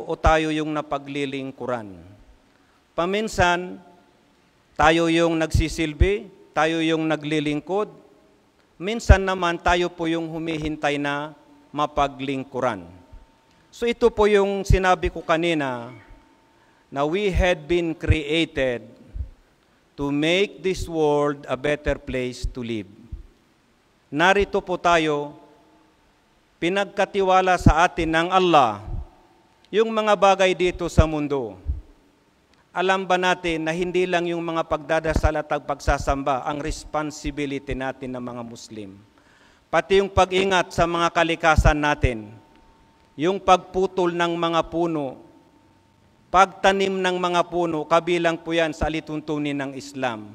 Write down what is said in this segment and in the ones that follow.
o tayo yung napaglilingkuran. Paminsan, tayo yung nagsisilbi, tayo yung naglilingkod. Minsan naman, tayo po yung humihintay na mapaglingkuran. So ito po yung sinabi ko kanina, na we had been created to make this world a better place to live. Narito po tayo, pinagkatiwala sa atin ng Allah, yung mga bagay dito sa mundo. Alam ba natin na hindi lang yung mga pagdadasal at pagsasamba ang responsibility natin ng mga Muslim. Pati yung pag-ingat sa mga kalikasan natin, yung pagputol ng mga puno, pagtanim ng mga puno, kabilang po yan sa alituntunin ng Islam.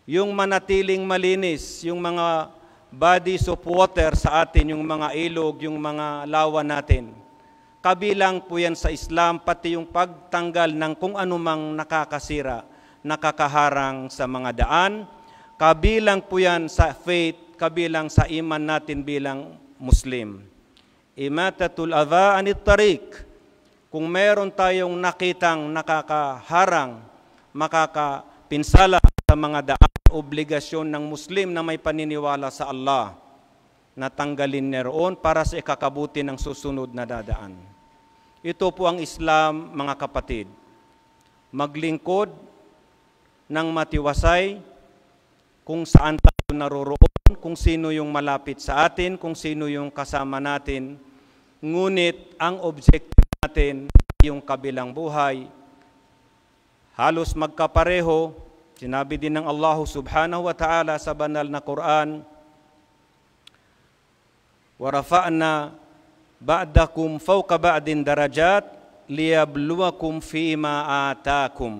Yung manatiling malinis, yung mga bodies of water sa atin, yung mga ilog, yung mga lawa natin. Kabilang po yan sa Islam, pati yung pagtanggal ng kung anumang nakakasira, nakakaharang sa mga daan. Kabilang po yan sa faith, kabilang sa iman natin bilang Muslim. Imatatul adha anit tariq. Kung meron tayong nakitang nakakaharang, makakapinsala sa mga daan, obligasyon ng Muslim na may paniniwala sa Allah, natanggalin niroon para sa ikakabuti ng susunod na dadaan. Ito po ang Islam, mga kapatid. Maglingkod ng matiwasay kung saan tayo naroroon, kung sino yung malapit sa atin, kung sino yung kasama natin. Ngunit ang objective natin, yung kabilang buhay, halos magkapareho. Sinabi din ng Allah subhanahu wa ta'ala sa banal na Quran, وَرَفَعْنَا بَعْدَكُمْ فَوْقَ بَعْدٍ دَرَجَاتٍ لِيَبْلُوَكُمْ فِيمَا آتَاكُمْ.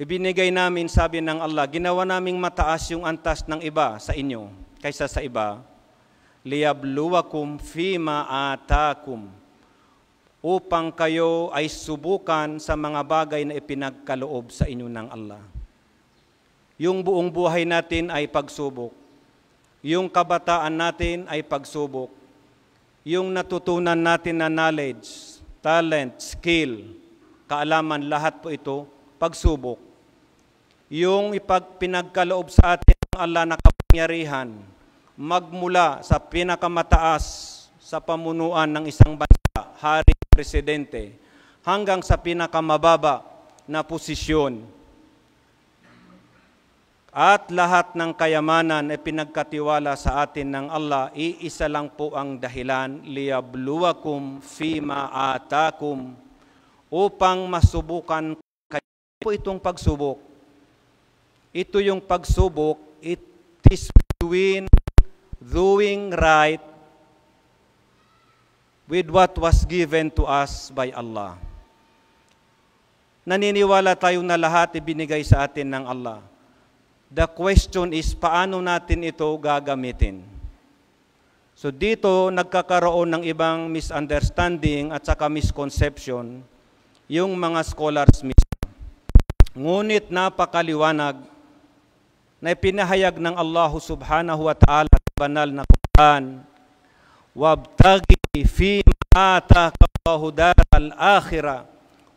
Ibinigay namin, sabi ng Allah, ginawa naming mataas yung antas ng iba sa inyo kaysa sa iba. لِيَبْلُوَكُمْ فِيمَا آتَاكُمْ, upang kayo ay subukan sa mga bagay na ipinagkaloob sa inyo ng Allah. Yung buong buhay natin ay pagsubok. Yung kabataan natin ay pagsubok. Yung natutunan natin na knowledge, talent, skill, kaalaman, lahat po ito, pagsubok. Yung pinagkaloob sa atin ng Allah na kapangyarihan, magmula sa pinakamataas sa pamunuan ng isang bansa, hari, presidente, hanggang sa pinakamababa na posisyon. At lahat ng kayamanan ay pinagkatiwala sa atin ng Allah, iisa lang po ang dahilan, liyabluwakum fima atakum, upang masubukan kayo. Po itong pagsubok. Ito yung pagsubok, it is between doing right with what was given to us by Allah. Naniniwala tayo na lahat ibinigay sa atin ng Allah. The question is, paano natin ito gagamitin? So dito, nagkakaroon ng ibang misunderstanding at saka misconception yung mga scholars mismo. Ngunit napakaliwanag na ipinahayag ng Allah subhanahu wa ta'ala sa banal na Quran, وَابْتَغِي فِيمَا آتَاكَ اللَّهُ دَارَ الْآخِرَةِ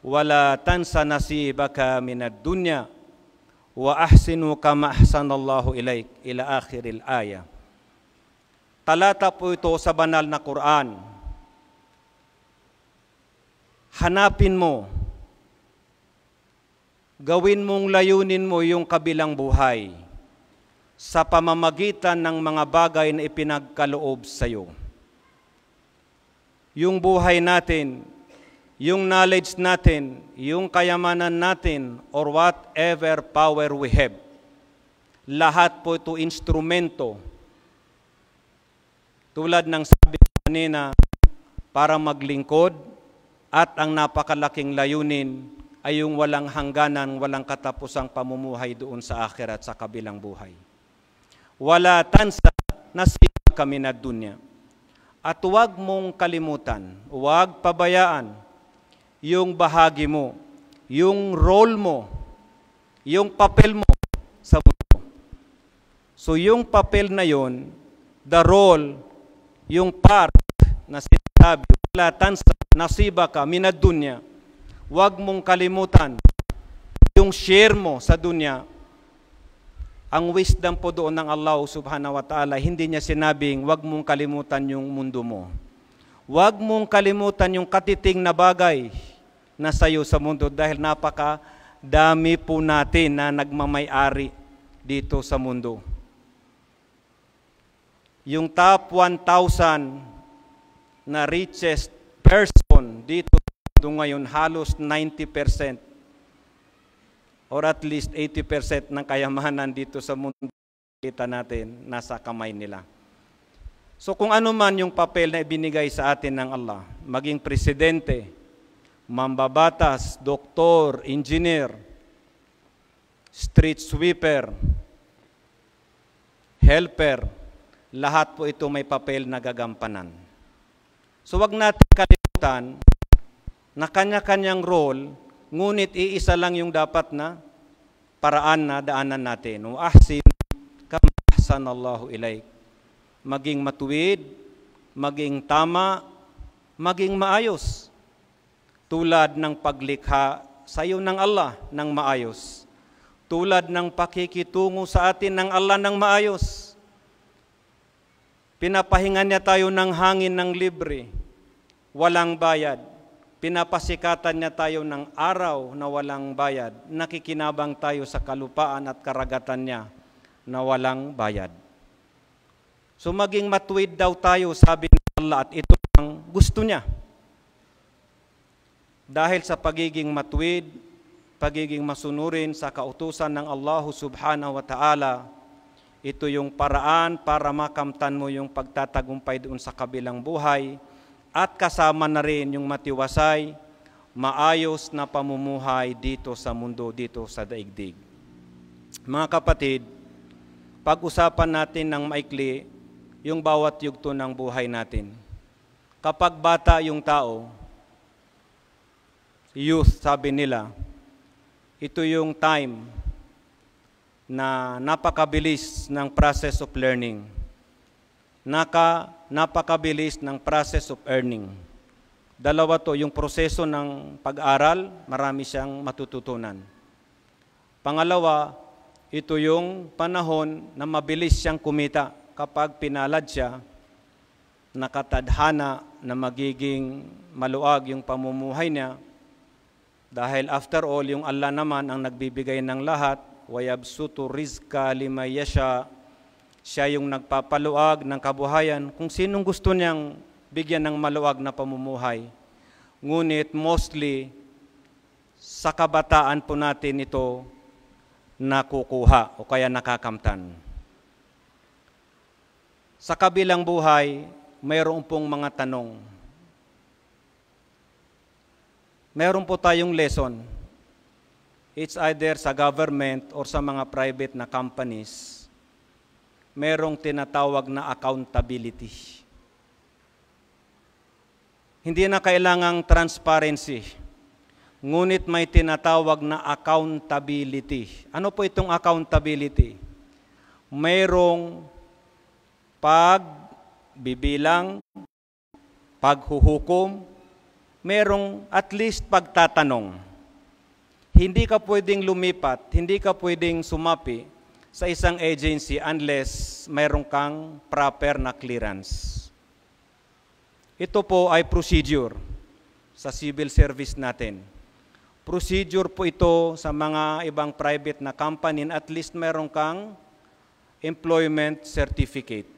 وَلَا تَنْسَ نَصِيبَكَ مِنَ الدُّنْيَا وَأَحْسِنُوا كَمَا أَحْسَنَ اللَّهُ إِلَيْكَ إِلَى آخِرِ الْآيَةِ. Talata po ito sa banal na Quran. Hanapin mo, gawin mong layunin mo yung kabilang buhay sa pamamagitan ng mga bagay na ipinagkaloob sa iyo. Yung buhay natin, yung knowledge natin, yung kayamanan natin, or whatever power we have, lahat po ito instrumento. Tulad ng sabi kanina, para maglingkod, at ang napakalaking layunin ay yung walang hangganan, walang katapusang pamumuhay doon sa akhirat, sa kabilang buhay. Wala tansa nasibaka minad dunya. At huwag mong kalimutan, huwag pabayaan yung bahagi mo, yung role mo, yung papel mo sa mundo. So yung papel na yon, the role, yung part na sinasabi, la tansa nasibaka minad dunya. Huwag mong kalimutan yung share mo sa dunya. Ang wisdom po doon ng Allah subhanahu wa ta'ala, hindi niya sinabing huwag mong kalimutan yung mundo mo. Huwag mong kalimutan yung katiting na bagay na sayo sa mundo dahil napaka-dami po natin na nagmamay-ari dito sa mundo. Yung top 1,000 na richest person dito ngayon, halos 90% or at least 80% ng kayamanan dito sa mundo kita natin, nasa kamay nila. So kung ano man yung papel na ibinigay sa atin ng Allah, maging presidente, mambabatas, doktor, engineer, street sweeper, helper, lahat po ito may papel na gagampanan. So wag natin kalimutan na kanya-kanyang role, ngunit iisa lang yung dapat na paraan na daanan natin. Ahsin kama ahsanallahu ilaik. Maging matuwid, maging tama, maging maayos. Tulad ng paglikha sa iyo ng Allah ng maayos. Tulad ng pakikitungo sa atin ng Allah ng maayos. Pinapahingan niya tayo ng hangin ng libre, walang bayad. Pinapasikatan niya tayo ng araw na walang bayad. Nakikinabang tayo sa kalupaan at karagatan niya na walang bayad. So maging matuwid daw tayo, sabi ng Allah, at ito ang gusto niya. Dahil sa pagiging matuwid, pagiging masunurin sa kautusan ng Allah subhanahu wa ta'ala, ito yung paraan para makamtan mo yung pagtatagumpay doon sa kabilang buhay, at kasama na rin yung matiwasay, maayos na pamumuhay dito sa mundo, dito sa daigdig. Mga kapatid, pag-usapan natin ng maikli yung bawat yugto ng buhay natin. Kapag bata yung tao, youth sabi nila, ito yung time na napakabilis ng process of learning. Napakabilis ng process of earning. Dalawa to, yung proseso ng pag-aral, marami siyang matututunan. Pangalawa, ito yung panahon na mabilis siyang kumita kapag pinalad siya, nakatadhana na magiging maluwag yung pamumuhay niya. Dahil after all, yung Allah naman ang nagbibigay ng lahat, wayabsutu rizqa liman yasha. Siya yung nagpapaluag ng kabuhayan kung sinong gusto niyang bigyan ng maluwag na pamumuhay. Ngunit mostly, sa kabataan po natin ito nakukuha o kaya nakakamtan. Sa kabilang buhay, mayroon pong mga tanong. Mayroon po tayong lesson. It's either sa government or sa mga private na companies, merong tinatawag na accountability. Hindi na kailangang transparency, ngunit may tinatawag na accountability. Ano po itong accountability? Merong pagbibilang, paghuhukom, merong at least pagtatanong. Hindi ka pwedeng lumipat, hindi ka pwedeng sumapi sa isang agency unless mayroon kang proper na clearance. Ito po ay procedure sa civil service natin. Procedure po ito sa mga ibang private na company, at least mayroon kang employment certificate.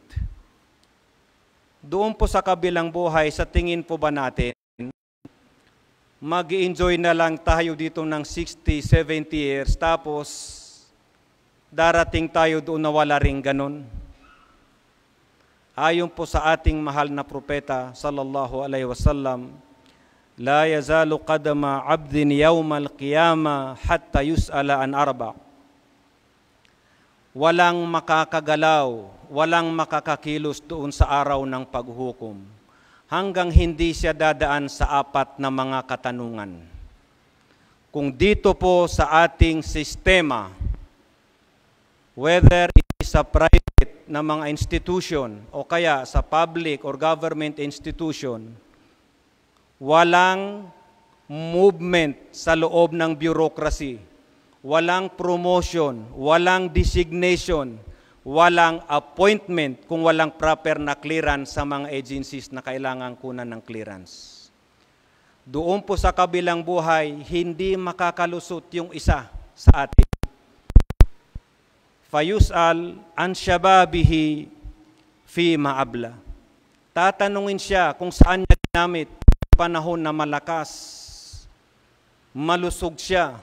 Doon po sa kabilang buhay, sa tingin po ba natin, mag-i-enjoy na lang tayo dito ng 60, 70 years, tapos darating tayo doon na wala ring ganon? Ayon po sa ating mahal na propeta sallallahu alaihi wasallam, la yazalu qadama 'abdin yawmal qiyamah hatta yus'ala an arba. Walang makakagalaw, walang makakakilos doon sa araw ng paghukom hanggang hindi siya dadaan sa apat na mga katanungan. Kung dito po sa ating sistema, whether it is a private na mga institution o kaya sa public or government institution, walang movement sa loob ng bureaucracy, walang promotion, walang designation, walang appointment kung walang proper na clearance sa mga agencies na kailangan kunan ng clearance. Doon po sa kabilang buhay, hindi makakalusot yung isa sa atin. Fayus'al an shababihi fi ma'abla. Tatanungin siya kung saan niya ginamit panahon na malakas, malusog siya.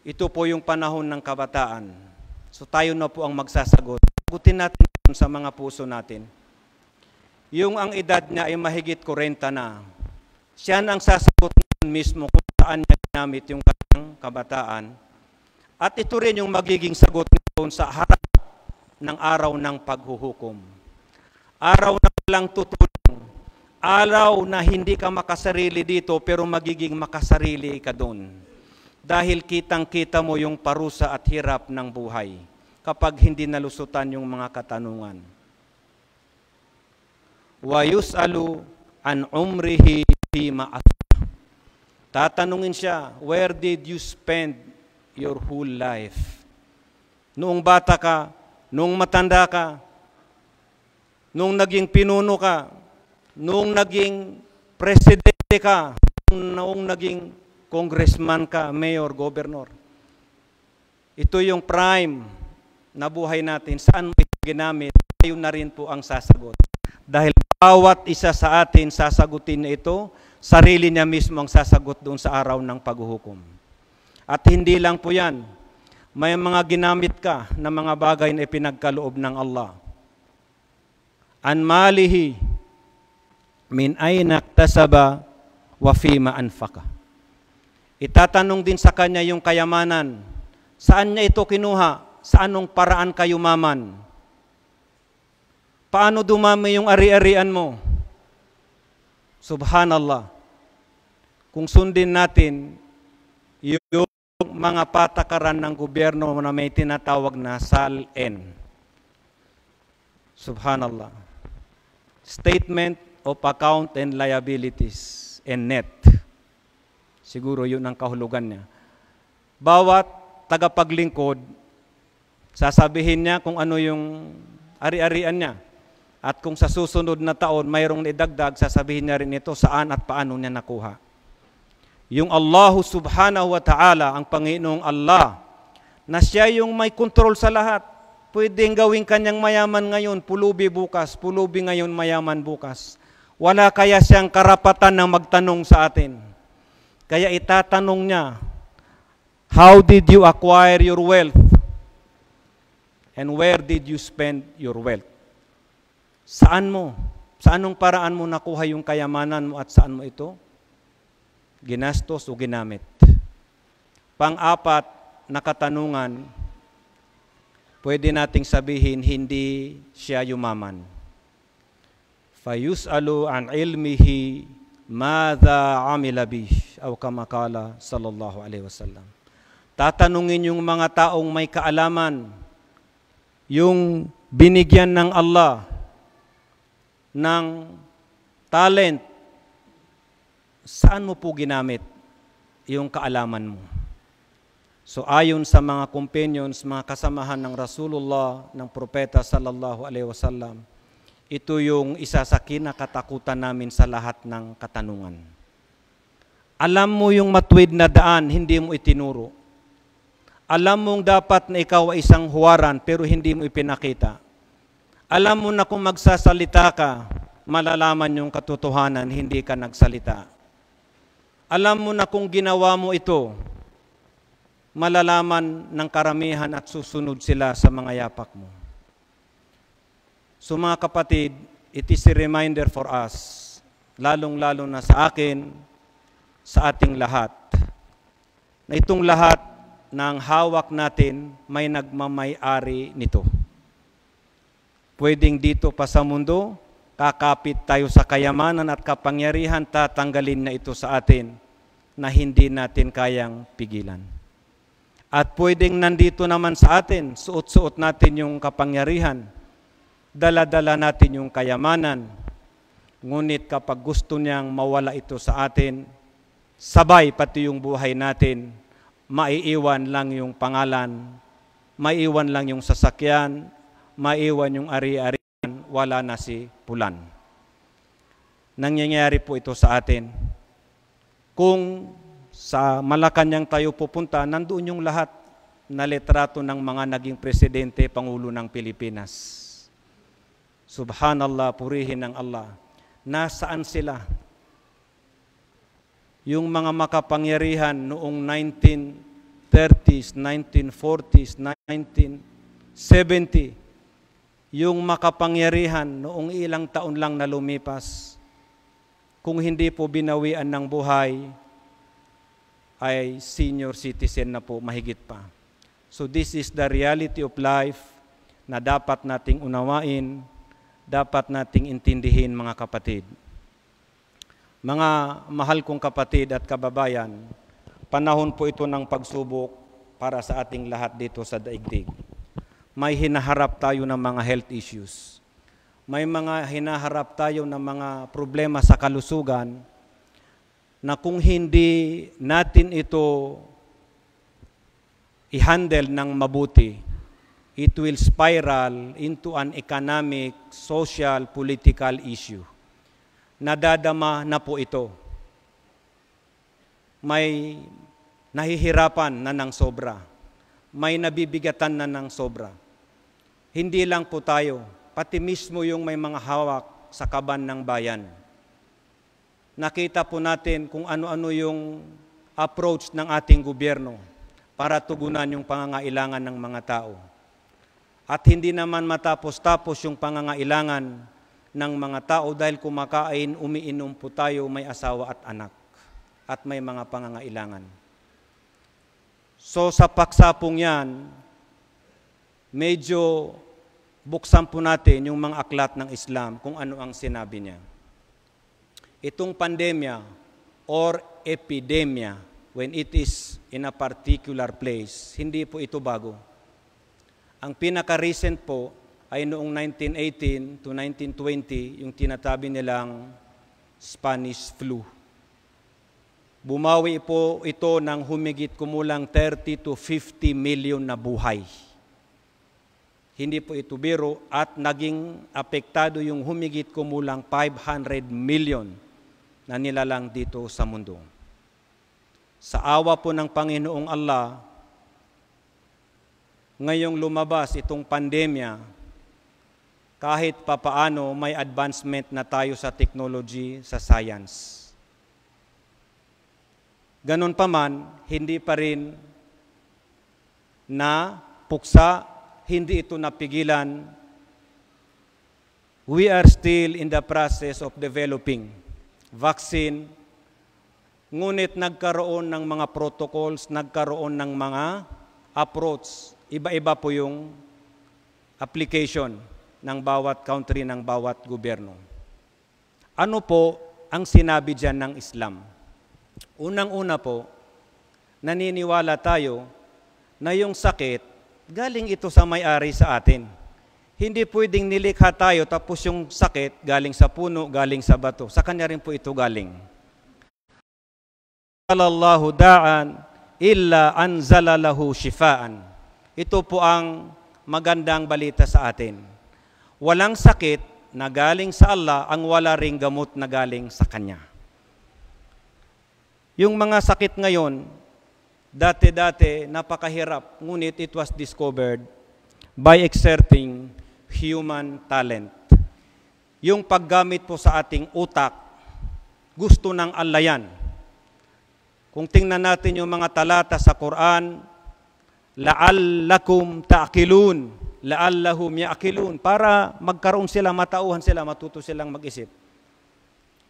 Ito po yung panahon ng kabataan. So tayo na po ang magsasagot. Sagutin natin sa mga puso natin. Yung ang edad niya ay mahigit 40 na. Siya ang sasagot mismo kung saan niya ginamit yung kanyang kabataan. At ito rin yung magiging sagot doon sa harap ng araw ng paghuhukom. Araw na walang tutulong. Araw na hindi ka makasarili dito pero magiging makasarili ka doon. Dahil kitang-kita mo yung parusa at hirap ng buhay kapag hindi nalusutan yung mga katanungan. Wa yus'alu an umrihi fima afna. Tatanungin siya, where did you spend your whole life? Noong bata ka, noong matanda ka, noong naging pinuno ka, noong naging presidente ka, noong naging congressman ka, mayor, governor. Ito yung prime na buhay natin. Saan mo ito ginamit? Ayun na rin po ang sasagot. Dahil bawat isa sa atin sasagutin na ito, sarili niya mismo ang sasagot doon sa araw ng paghuhukom. At hindi lang po yan. May mga ginamit ka na mga bagay na ipinagkaloob ng Allah. An malihi min ayna iktasaba wa fima anfaqa. Itatanong din sa kanya yung kayamanan. Saan niya ito kinuha? Sa anong paraan kayo maman? Paano dumami yung ari-arian mo? Subhanallah. Kung sundin natin yung mga patakaran ng gobyerno na may tinatawag na SALN. Subhanallah. Statement of Account and Liabilities and Net. Siguro yun ang kahulugan niya. Bawat tagapaglingkod, sasabihin niya kung ano yung ari-arian niya. At kung sa susunod na taon mayroong idagdag, sasabihin niya rin ito saan at paano niya nakuha. Yung Allah subhanahu wa ta'ala, ang Panginoong Allah, na siya yung may kontrol sa lahat. Pwedeng gawing kanyang mayaman ngayon, pulubi bukas, pulubi ngayon, mayaman bukas. Wala kaya siyang karapatan na magtanong sa atin. Kaya itatanong niya, how did you acquire your wealth? And where did you spend your wealth? Saan mo? Sa anong paraan mo nakuha yung kayamanan mo at saan mo ito ginastos o ginamit? Pang-apat na katanungan, pwede nating sabihin hindi siya yumaman. Fayus'alu an ilmihi madha amila bih aw kama qala sallallahu alaihi wasallam. Tatanungin yung mga taong may kaalaman, yung binigyan ng Allah ng talent, saan mo po ginamit yung kaalaman mo? So ayon sa mga companions, mga kasamahan ng Rasulullah, ng Propeta sallallahu alaihi wasallam, ito yung isa sa kinakatakutan namin sa lahat ng katanungan. Alam mo yung matuwid na daan, hindi mo itinuro. Alam mong dapat na ikaw ay isang huwaran, pero hindi mo ipinakita. Alam mo na kung magsasalita ka, malalaman yung katotohanan, hindi ka nagsalita. Alam mo na kung ginawa mo ito, malalaman ng karamihan at susunod sila sa mga yapak mo. So mga kapatid, it is a reminder for us, lalong-lalo na sa akin, sa ating lahat, na itong lahat ng hawak natin may nagmamay-ari nito. Pwedeng dito pa sa mundo, kakapit tayo sa kayamanan at kapangyarihan, tatanggalin na ito sa atin na hindi natin kayang pigilan. At pwedeng nandito naman sa atin, suot-suot natin yung kapangyarihan, dala-dala natin yung kayamanan, Ngunit kapag gusto niyang mawala ito sa atin, sabay pati yung buhay natin, maiiwan lang yung pangalan, maiiwan lang yung sasakyan, maiiwan yung ari-arian, wala na si Pulan. Nangyayari po ito sa atin. Kung sa Malacanang tayo pupunta, nandoon yung lahat na litrato ng mga naging presidente, pangulo ng Pilipinas. Subhanallah, purihin ng Allah. Nasaan sila? Yung mga makapangyarihan noong 1930s, 1940s, 1970, yung makapangyarihan noong ilang taon lang na lumipas, kung hindi po binawian ng buhay, ay senior citizen na po, mahigit pa. So this is the reality of life na dapat nating unawain, dapat nating intindihin, mga kapatid. Mga mahal kong kapatid at kababayan, panahon po ito ng pagsubok para sa ating lahat dito sa daigdig. May hinaharap tayo ng mga health issues. May mga hinaharap tayo ng mga problema sa kalusugan na kung hindi natin ito i-handle ng mabuti, it will spiral into an economic, social, political issue. Nadadama na po ito. May nahihirapan na ng sobra. May nabibigatan na ng sobra. Hindi lang po tayo, pati mismo yung may mga hawak sa kaban ng bayan. Nakita po natin kung ano-ano yung approach ng ating gobyerno para tugunan yung pangangailangan ng mga tao. At hindi naman matapos-tapos yung pangangailangan ng mga tao dahil kumakain, umiinom po tayo, may asawa at anak. At may mga pangangailangan. So sa paksapong yan, medyo buksan po natin yung mga aklat ng Islam kung ano ang sinabi niya. Itong pandemya or epidemia, when it is in a particular place, hindi po ito bago. Ang pinaka-recent po ay noong 1918 to 1920, yung tinatabi nilang Spanish flu. Bumawi po ito ng humigit kumulang 30 to 50 million na buhay. Hindi po ito biro at naging apektado yung humigit kumulang 500 million na nilalang dito sa mundo. Sa awa po ng Panginoong Allah, ngayong lumabas itong pandemya, kahit papaano may advancement na tayo sa technology, sa science. Ganon pa man, hindi pa rin na puksa, hindi ito napigilan. We are still in the process of developing vaccine, ngunit nagkaroon ng mga protocols, nagkaroon ng mga approach. Iba-iba po yung application ng bawat country, ng bawat gobyerno. Ano po ang sinabi dyan ng Islam? Unang-una po, naniniwala tayo na yung sakit, galing ito sa may-ari sa atin. Hindi pwedeng nilikha tayo tapos yung sakit galing sa puno, galing sa bato. Sa kanya rin po ito galing. Allahu da'an illa anzala lahu shifaan. Ito po ang magandang balita sa atin. Walang sakit na galing sa Allah ang wala ring gamot na galing sa Kanya. Yung mga sakit ngayon, dati-dati napakahirap, ngunit it was discovered by exerting human talent. Yung paggamit po sa ating utak, gusto ng Allah yan. Kung tingnan natin yung mga talata sa Quran, la'allakum ta'qilun, la'allahum ya'qilun, para magkaroon sila, matauhan sila, matuto silang mag-isip.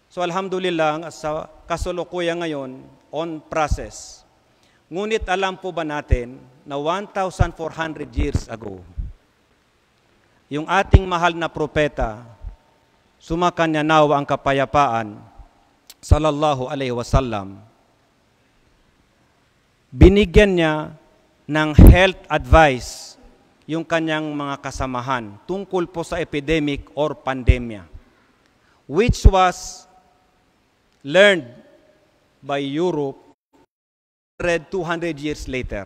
So alhamdulillah, sa kasalukuyan ngayon, on process. Ngunit alam po ba natin na 1,400 years ago, yung ating mahal na propeta, sumakanya nawa ang kapayapaan, sallallahu alaihi wasallam, binigyan niya ng health advice yung kanyang mga kasamahan tungkol po sa epidemic or pandemya. which was learned by Europe 200 years later.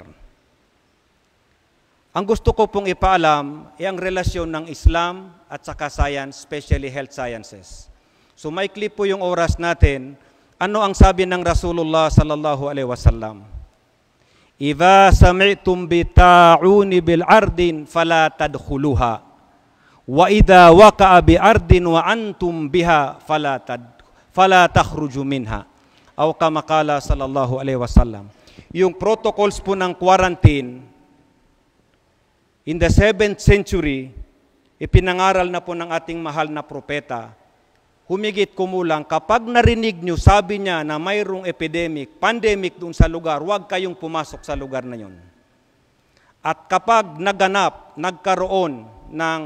Ang gusto ko pong ipaalam ay ang relasyon ng Islam at saka science, especially health sciences. So maikli po yung oras natin. Ano ang sabi ng Rasulullah sallallahu alaihi wasallam? Idza sami'tum bi ta'uni bil ardin fala tadkhuluha wa idza waqa'a bi ardin wa antum biha fala takhruju minha. Aw kama qala sallallahu alaihi wasallam. Yung protocols po ng quarantine in the 7th century, ipinangaral na po ng ating mahal na propeta. Humigit kumulang, kapag narinig nyo, sabi niya na mayroong epidemic, pandemic doon sa lugar, huwag kayong pumasok sa lugar na yun. At kapag nagkaroon ng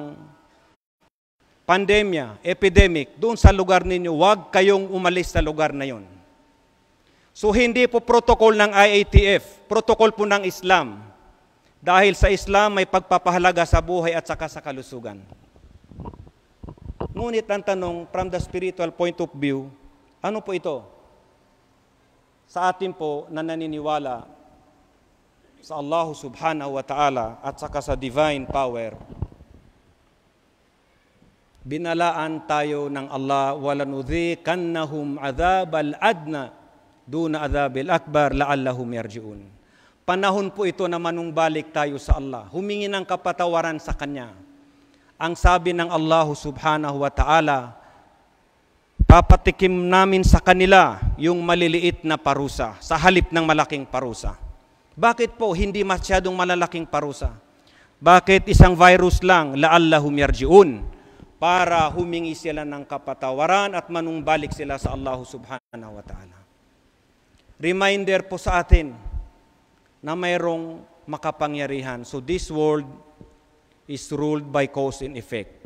pandemya, epidemic, doon sa lugar ninyo, huwag kayong umalis sa lugar na yun. So hindi po protocol ng IATF, protocol po ng Islam. Dahil sa Islam may pagpapahalaga sa buhay at saka sa kalusugan. Ngunit ang tanong, from the spiritual point of view, ano po ito? Sa atin po na naniniwala sa Allah subhanahu wa ta'ala at saka sa divine power, binalaan tayo ng Allah, وَلَنُذِيقَنَّهُمْ عَذَابَ الْأَدْنَى دُونَ عَذَابِ الْأَكْبَرِ لَعَلَّهُمْ يَرْجِعُونَ. Panahon po ito na manumbalik tayo sa Allah, humingi ng kapatawaran sa Kanya. Ang sabi ng Allah subhanahu wa ta'ala, papatikim namin sa kanila yung maliliit na parusa sa halip ng malaking parusa. Bakit po hindi masyadong malalaking parusa? Bakit isang virus lang, la'allahum yarji'un, para humingi sila ng kapatawaran at manumbalik sila sa Allah subhanahu wa ta'ala. Reminder po sa atin na mayroong makapangyarihan. So this world is ruled by cause and effect.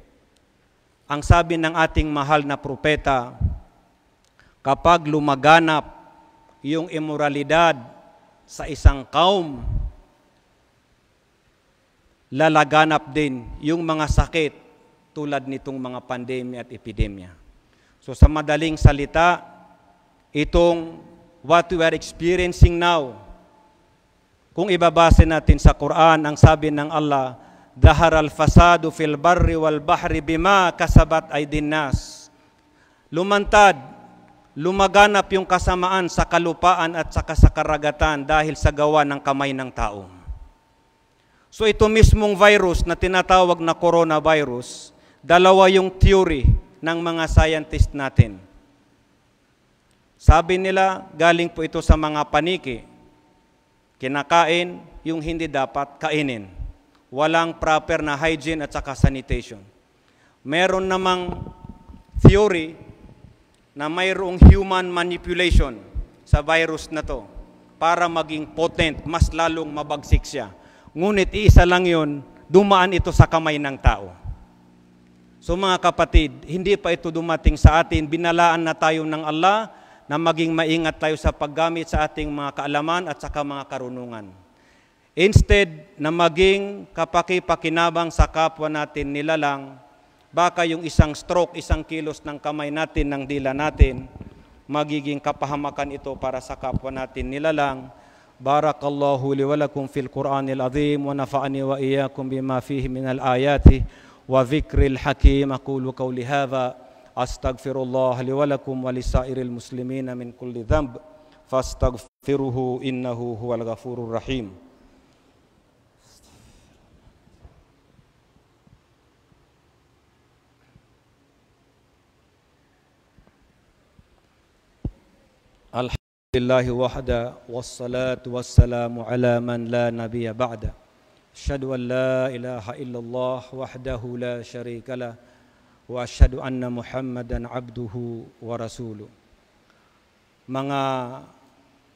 Ang sabi ng ating mahal na propeta, kapag lumaganap yung immoralidad sa isang kaum, lalaganap din yung mga sakit tulad nitong mga pandemya at epidemya. So sa madaling salita, itong what we are experiencing now, kung ibabase natin sa Quran, ang sabi ng Allah, Dahar al-fasadu fil barri wal bahri bima kasabat aydin nas. Lumantad, lumaganap yung kasamaan sa kalupaan at saka sa karagatan dahil sa gawa ng kamay ng tao. So ito mismong virus na tinatawag na coronavirus, dalawa yung theory ng mga scientist natin. Sabi nila, galing po ito sa mga paniki. Kinakain yung hindi dapat kainin. Walang proper na hygiene at saka sanitation. Meron namang theory na mayroong human manipulation sa virus na to para maging potent, mas lalong mabagsik siya. Ngunit iisa lang yun, dumaan ito sa kamay ng tao. So mga kapatid, hindi pa ito dumating sa atin, binalaan na tayo ng Allah na maging maingat tayo sa paggamit sa ating mga kaalaman at saka mga karunungan. Instead na maging kapaki-pakinabang sa kapwa natin nilalang, baka yung isang stroke, isang kilos ng kamay natin, ng dila natin, magiging kapahamakan ito para sa kapwa natin nilalang. Barakallahu li wa lakum fil Qur'anil azim wa nafa'ani wa iyyakum bima fihi minal ayati wa dhikril hakim. Aqulu qawli hadha astaghfirullah li wa lakum wa lisairil muslimina min kulli dhanb fastaghfiruhu innahu huwal ghafurur rahim. Alhamdulillahi wahda wassalatu wassalamu ala man la nabiyya ba'da. Asyhadu an la ilaha illallah wahdahu la syarika lah wa asyhadu anna Muhammadan abduhu wa rasuluh. Mga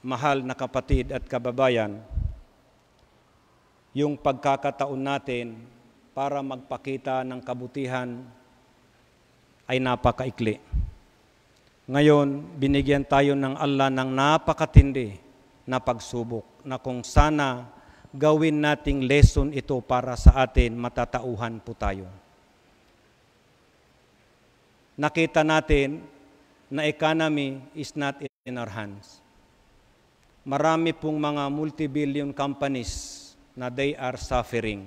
mahal na kapatid at kababayan, yung pagkakataon natin para magpakita ng kabutihan ay napakaikli. Ngayon, binigyan tayo ng Allah ng napakatindi na pagsubok na kung sana gawin nating lesson ito para sa atin, matatauhan po tayo. nakita natin na economy is not in our hands. Marami pong mga multi-billion companies na they are suffering.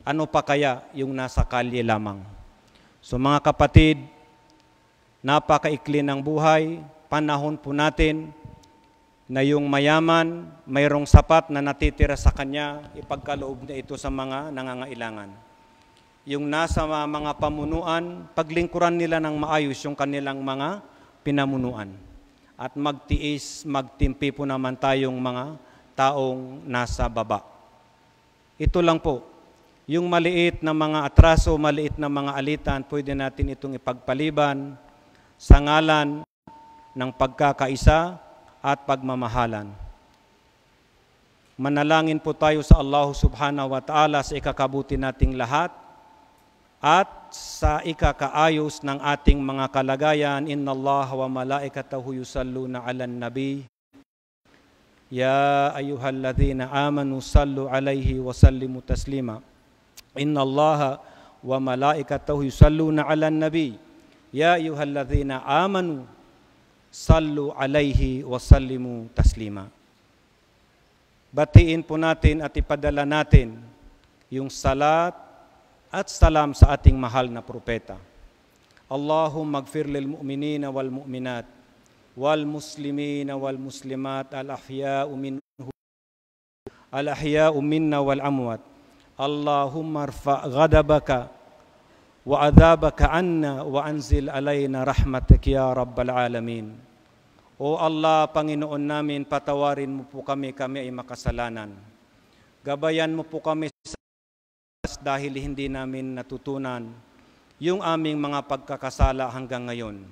Ano pa kaya yung nasa kalye lamang? So mga kapatid, napakaikli ng buhay, panahon po natin na yung mayaman, mayroong sapat na natitira sa kanya, ipagkaloob na ito sa mga nangangailangan. Yung nasa mga pamunuan, paglingkuran nila ng maayos yung kanilang mga pinamunuan. At magtiis, magtimpi po naman tayong mga taong nasa baba. Ito lang po, yung maliit na mga atraso, maliit na mga alitan, pwede natin itong ipagpaliban sa ngalan ng pagkakaisa at pagmamahalan. Manalangin po tayo sa Allah subhanahu wa ta'ala sa ikakabuti nating lahat at sa ikakaayos ng ating mga kalagayan. Inna Allah wa malaikatahu yusalluna 'alan nabi. Ya ayyuhalladhina amanu sallu 'alaihi wa sallimu taslima. Inna Allah wa malaikatahu yusalluna 'alan nabi. Ya ayyuhalladhina amanu sallu 'alaihi wa sallimu taslima. Batiin po natin at ipadala natin yung salat at salam sa ating mahal na propeta. Allahumma ighfir lil mu'minina wal mu'minat wal muslimina wal muslimat al ahya'u minna wal amwat. Allahumma irfa' ghadabaka wa adhabaka anna wa anzil alayna rahmatak ya rabbal alamin. O Allah, Panginoon namin, patawarin mo po kami ay makasalanan. Gabayan mo po kami dahil hindi namin natutunan yung aming mga pagkakasala hanggang ngayon.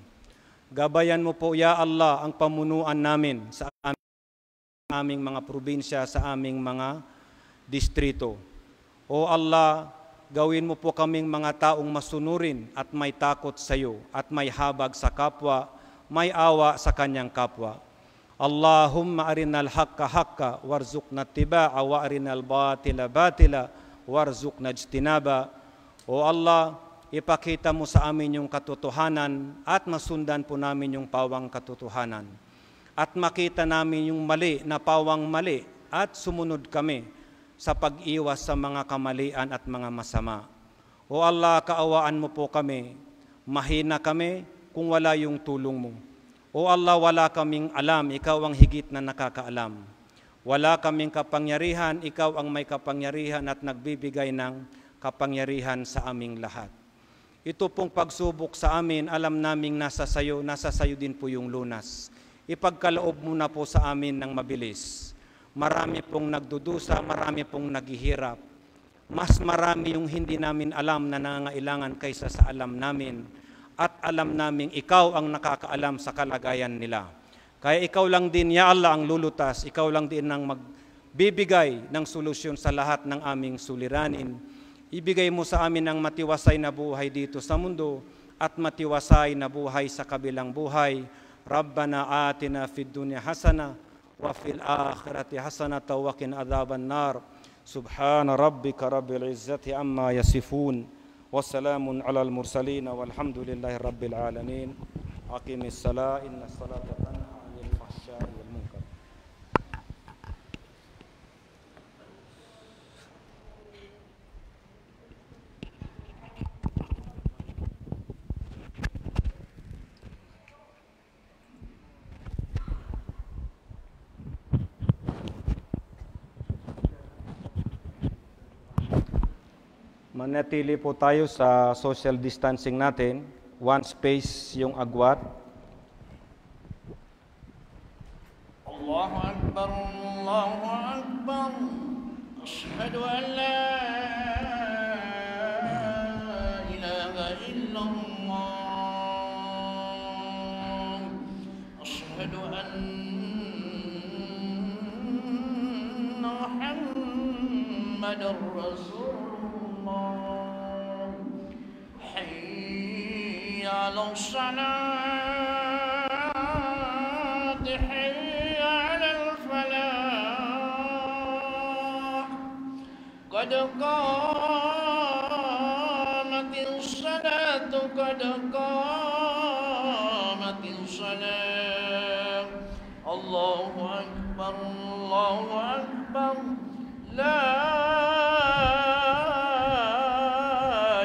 Gabayan mo po, Ya Allah, ang pamunuan namin sa aming mga probinsya, sa aming mga distrito. O Allah, gawin mo po kaming mga taong masunurin at may takot sa iyo at may habag sa kapwa, may awa sa kanyang kapwa. Allahumma arinal haqqa haqqa warzuqna ittiba'a wa arinal batila batila warzuqna ijtinaba. O Allah, ipakita mo sa amin yung katotohanan at masundan po namin yung pawang katotohanan. At makita namin yung mali na pawang mali at sumunod kami sa pag-iwas sa mga kamalian at mga masama. O Allah, kaawaan mo po kami. Mahina kami kung wala yung tulong mo. O Allah, wala kaming alam, ikaw ang higit na nakakaalam. Wala kaming kapangyarihan, ikaw ang may kapangyarihan at nagbibigay ng kapangyarihan sa aming lahat. Ito pong pagsubok sa amin, alam naming nasa sayo din po yung lunas. Ipagkaloob mo na po sa amin ng mabilis. Marami pong nagdudusa, marami pong naghihirap. Mas marami yung hindi namin alam na nangangailangan kaysa sa alam namin. At alam naming ikaw ang nakakaalam sa kalagayan nila. Kaya ikaw lang din, Ya Allah, ang lulutas. Ikaw lang din ang magbibigay ng solusyon sa lahat ng aming suliranin. Ibigay mo sa amin ang matiwasay na buhay dito sa mundo at matiwasay na buhay sa kabilang buhay. Rabbana atina fid dunya hasana wa fil akhirati hasanatan wa qina adhaban nar. Subhana rabbika rabbil izzati amma yasifun. Wassalamun alal mursalin walhamdulillahi rabbil alamin. Aqimis salat inna salata tanha 'anil fahsya'i wal munkar. Manatili po tayo sa social distancing natin. One space yung agwat. Allahu Akbar, Allahu Akbar. Ashhadu an la ilaha illallah. Ashhadu anna Muhammadar Rasulullah. Hayya 'alas salat, hayya 'alal falah. Qad qamatis salatu, qad الله أكبر الله أكبر لا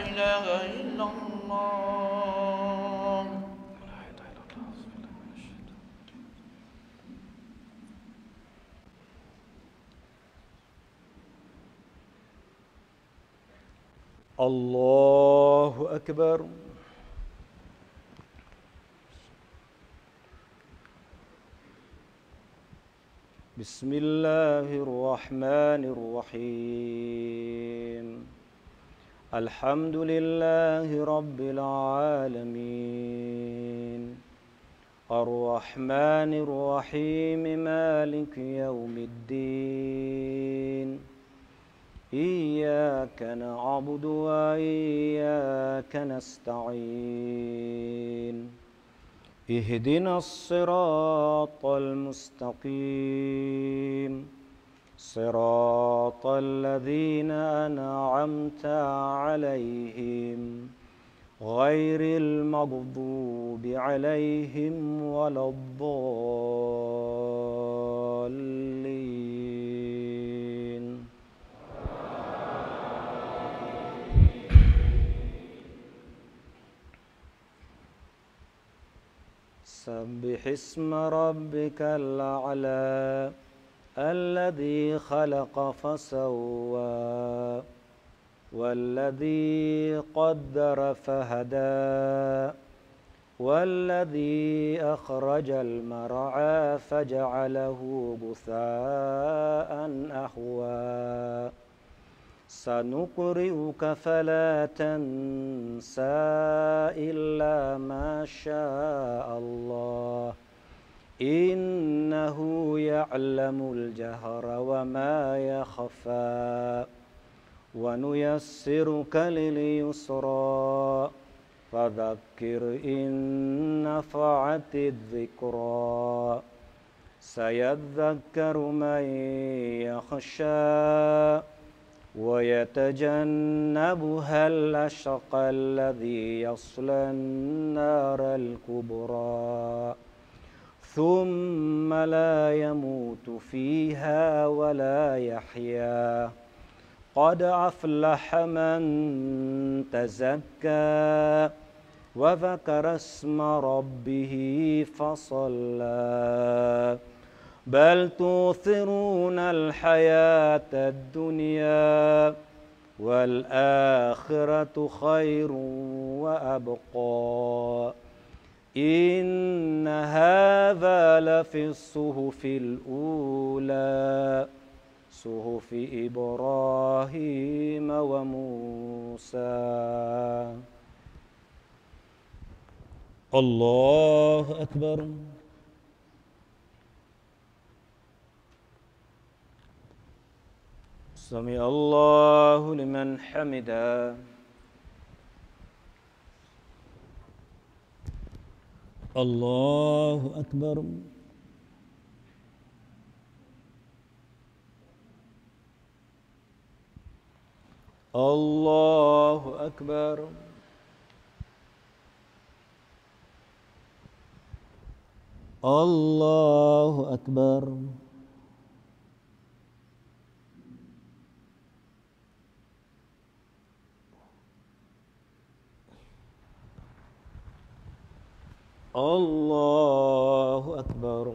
إله إلا الله. الله أكبر. بسم الله الرحمن الرحيم. الحمد لله رب العالمين الرحمن الرحيم مالك يوم الدين إياك نعبد وإياك نستعين اهدنا الصراط المستقيم صراط الذين أنعمت عليهم غير المغضوب عليهم ولا الضالين. سبح اسم ربك الأعلى الذي خلق فسوى والذي قدر فهدى والذي أخرج المرعى فجعله غثاء أحوى سنقرئك فلا تنسى إلا ما شاء الله إنه يعلم الجهر وما يخفى ونيسرك لليسرى فذكر إن نفعت الذكرى سيذكر من يخشى ويتجنبها الأشقى الذي يصلى النار الكبرى ثم لا يموت فيها ولا يحيا قد أفلح من تزكى وذكر اسم ربه فصلى بل تؤثرون الحياة الدنيا والآخرة خير وأبقى إن هذا لفي الصحف الأولى صحف إبراهيم وموسى. الله أكبر. سمع الله لمن حمده. الله أكبر. الله أكبر. الله أكبر. الله أكبر.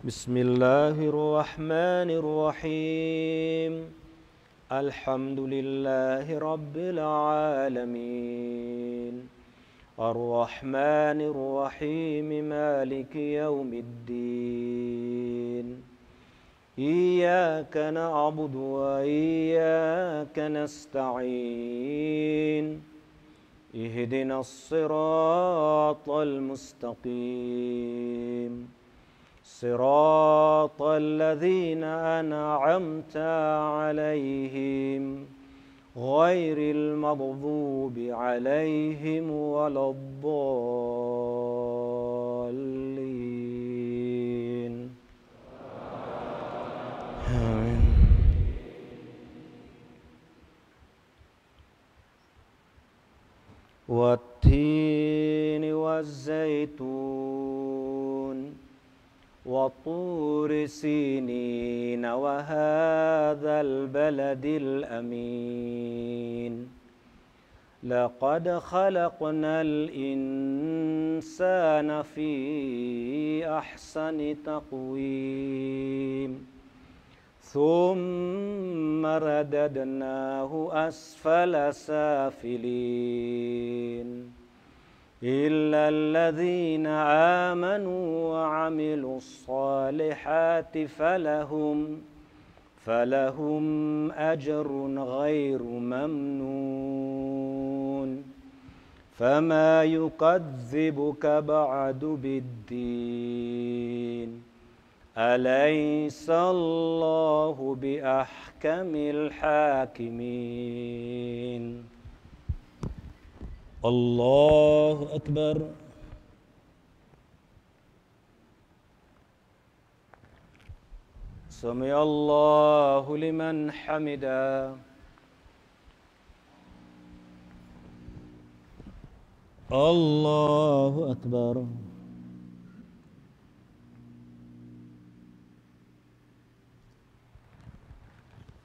بسم الله الرحمن الرحيم الحمد لله رب العالمين الرحمن الرحيم مالك يوم الدين إياك نعبد وإياك نستعين اهدنا الصراط المستقيم صراط الذين أنعمت عليهم غير المغضوب عليهم ولا الضالين. آمين. والتين والزيتون وطور سينين وهذا البلد الأمين لقد خلقنا الإنسان في أحسن تقويم ثم رددناه أسفل سافلين إلا الذين آمنوا وعملوا الصالحات فلهم أجر غير ممنون فما يكذبك بعد بالدين أليس الله بأحكم الحاكمين الله أكبر سمع الله لمن حمده الله أكبر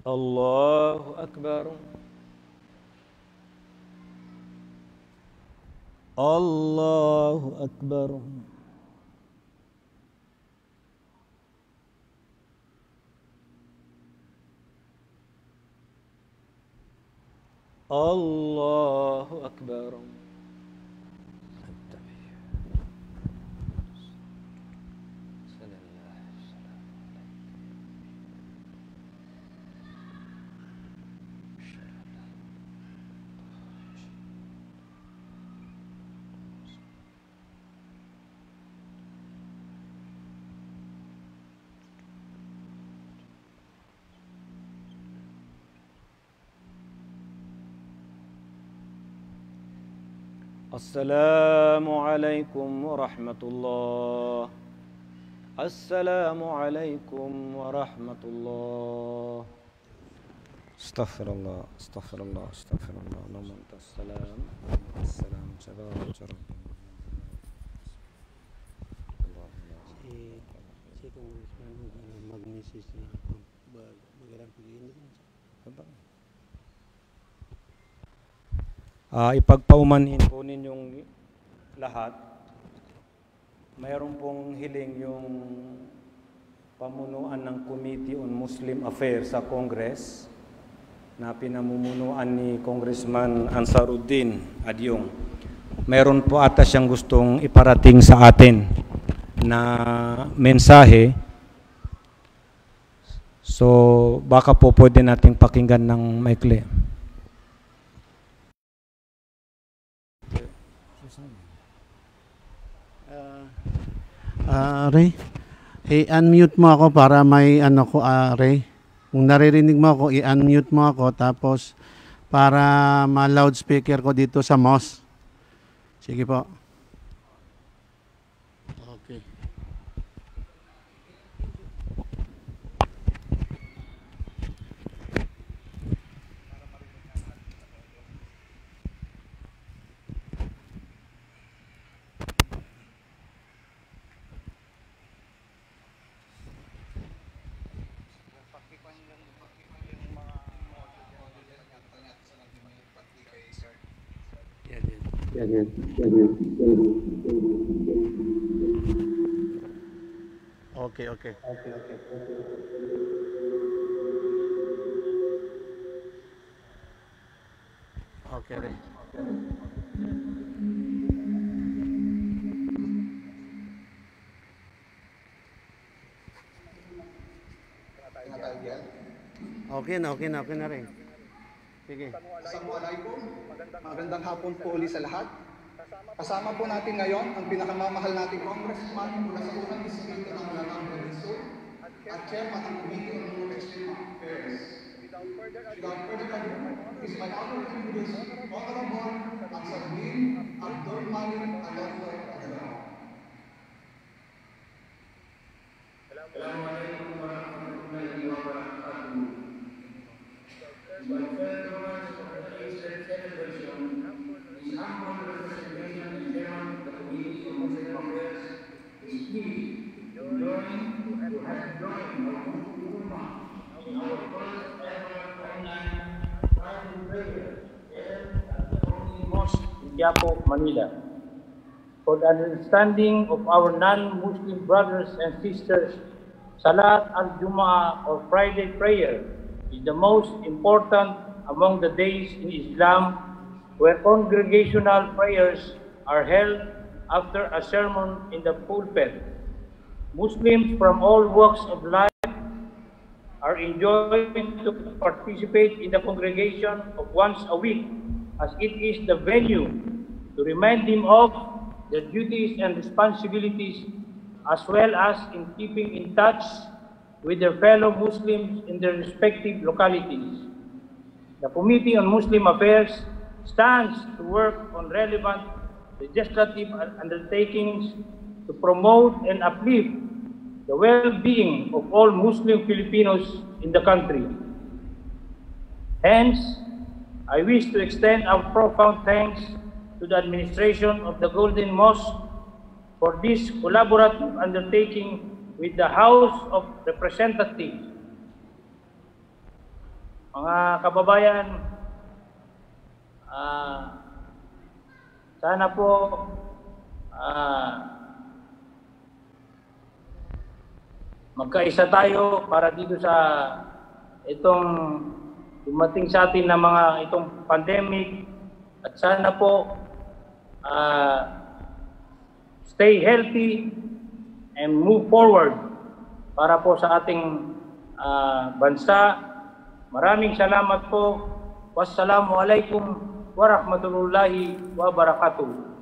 الله أكبر الله أكبر الله أكبر السلام عليكم ورحمة الله السلام عليكم ورحمة الله استغفر الله استغفر الله استغفر الله اللهم أنت السلام السلام تبارك ربنا Si Congressman mag-message niya mag-alam pagiging ipagpaumanhin po ninyong lahat. Mayroon pong hiling yung pamunuan ng Committee on Muslim Affairs sa Congress na pinamumunuan ni Congressman Ansaruddin Adyong. Mayroon po ata siyang gustong iparating sa atin na mensahe. So baka po pwede nating pakinggan ng maikli. Ray, i-unmute mo ako para may ano ko, Ray. Kung naririnig mo ako, i-unmute mo ako tapos para ma-loudspeaker ko dito sa MOS. Sige po. Okay. Okay, okay. Okay, Ray. Okay na rin. Sige. Assalamualaikum. Magandang hapon po ulit sa lahat. Kasama po natin ngayon ang pinakamamahal nating congressman mula sa unang distrito ng Lanang Province at chairman ng Committee on External Affairs. Without further ado, it is my honor to introduce Honorable Ansaruddin Abdul Malik Alonso Aguilar. Assalamualaikum warahmatullahi wabarakatuh. My fellow members of the Eastern Celebration, this humble representation is chairman of the Committee on Muslim Affairs is pleased to join join our Muslim Ummah in our first ever online Friday prayer held at the Holy Mosque in Quiapo, Manila. For the understanding of our non-Muslim brothers and sisters, Salat al-Jumu'ah or Friday prayer is the most important among the days in Islam where congregational prayers are held after a sermon in the pulpit. Muslims from all walks of life are enjoined to participate in the congregation of once a week as it is the venue to remind them of their duties and responsibilities as well as in keeping in touch with their fellow Muslims in their respective localities. The Committee on Muslim Affairs stands to work on relevant legislative undertakings to promote and uplift the well-being of all Muslim Filipinos in the country. Hence, I wish to extend our profound thanks to the administration of the Golden Mosque for this collaborative undertaking with the House of Representatives. Mga kababayan, sana po magkaisa tayo para dito sa itong dumating sa atin na mga itong pandemic at sana po stay healthy and move forward para po sa ating bansa. Maraming salamat po. Wassalamualaikum warahmatullahi wabarakatuh.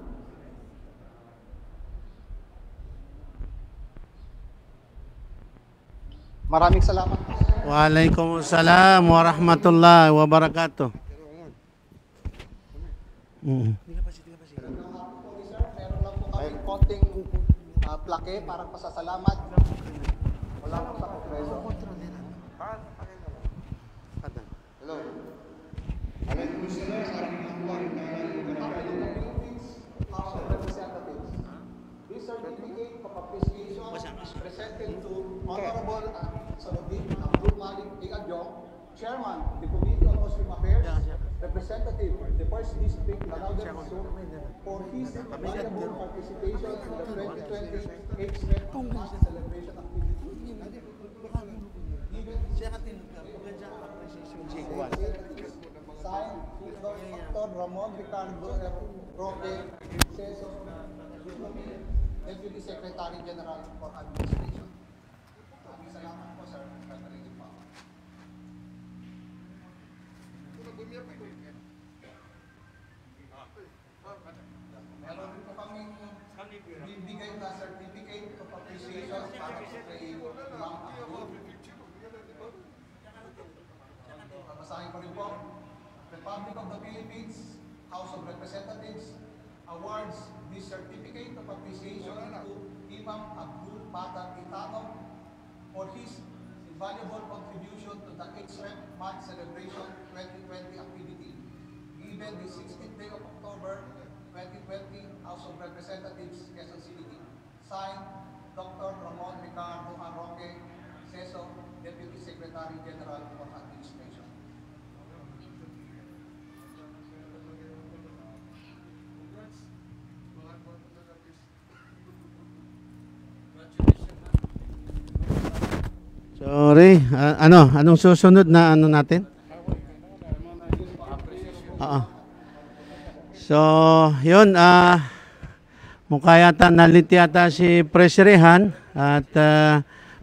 Maraming salamat. Waalaikumsalam warahmatullahi wabarakatuh. Meron lang po kami konting plaque para pasasalamat. Wala po sa Kongreso. Hello. House of Representatives. This certificate of appreciation presented to Honorable Saludin Abdul Malik Igadjong, Chairman, the Committee on Muslim Affairs, Representative, the First District, Lanao del Sur, for his valuable participation in the 2020 H-Rep Mass Celebration activity. Signed, Dr. Ramon Ricardo Roque Ceso, Deputy Secretary General for Administration. Maraming salamat po, sir. Kakalitin po ako. Meron din po kaming bibigay na certificate of appreciation para po kay Ma'am Abdul. Basahin ko rin po. Republic of the Philippines, House of Representatives, awards this certificate of appreciation to Imam Abdul Batar Itanong for his invaluable contribution to the H-Rep Month Celebration 2020 activity, given the 16th day of October 2020, House of Representatives, Quezon City. Signed, Dr. Ramon Ricardo Roque Ceso, Deputy Secretary General for Administration. Sorry, anong susunod na ano natin? Oo. So, yun, mukha yata nalit yata si Presrehan at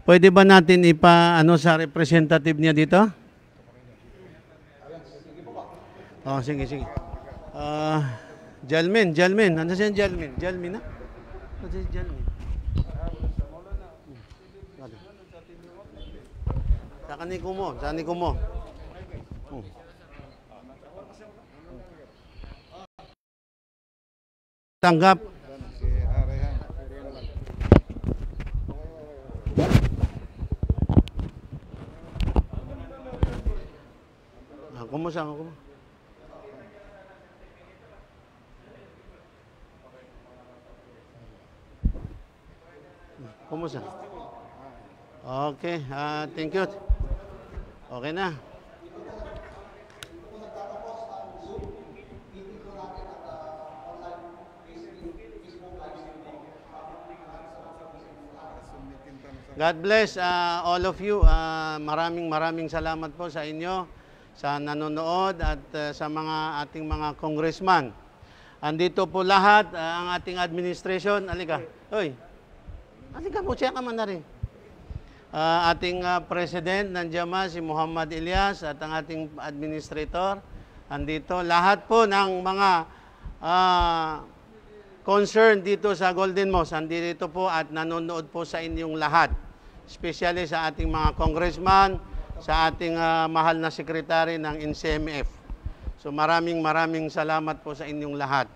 pwede ba natin sa representative niya dito? Oh, sige. Jalmin, ano siya Jalmin? Jalmin na? Ano siya Jalmin? Sani ko mo. Tanggap. Kumusta ako? Kumusta? Okay, thank you. Okay na. God bless all of you. Maraming salamat po sa inyo, sa nanonood at sa mga ating mga congressman. Andito po lahat, ang ating administration. Halika. Hoy. Halika po, siya ka man na rin. Ating president, nandiyan si Muhammad Ilyas at ang ating administrator. Andito. Lahat po ng mga concern dito sa Golden Mosque. Andito po at nanonood po sa inyong lahat. Especially sa ating mga congressman, sa ating mahal na sekretary ng NCMF. So maraming salamat po sa inyong lahat.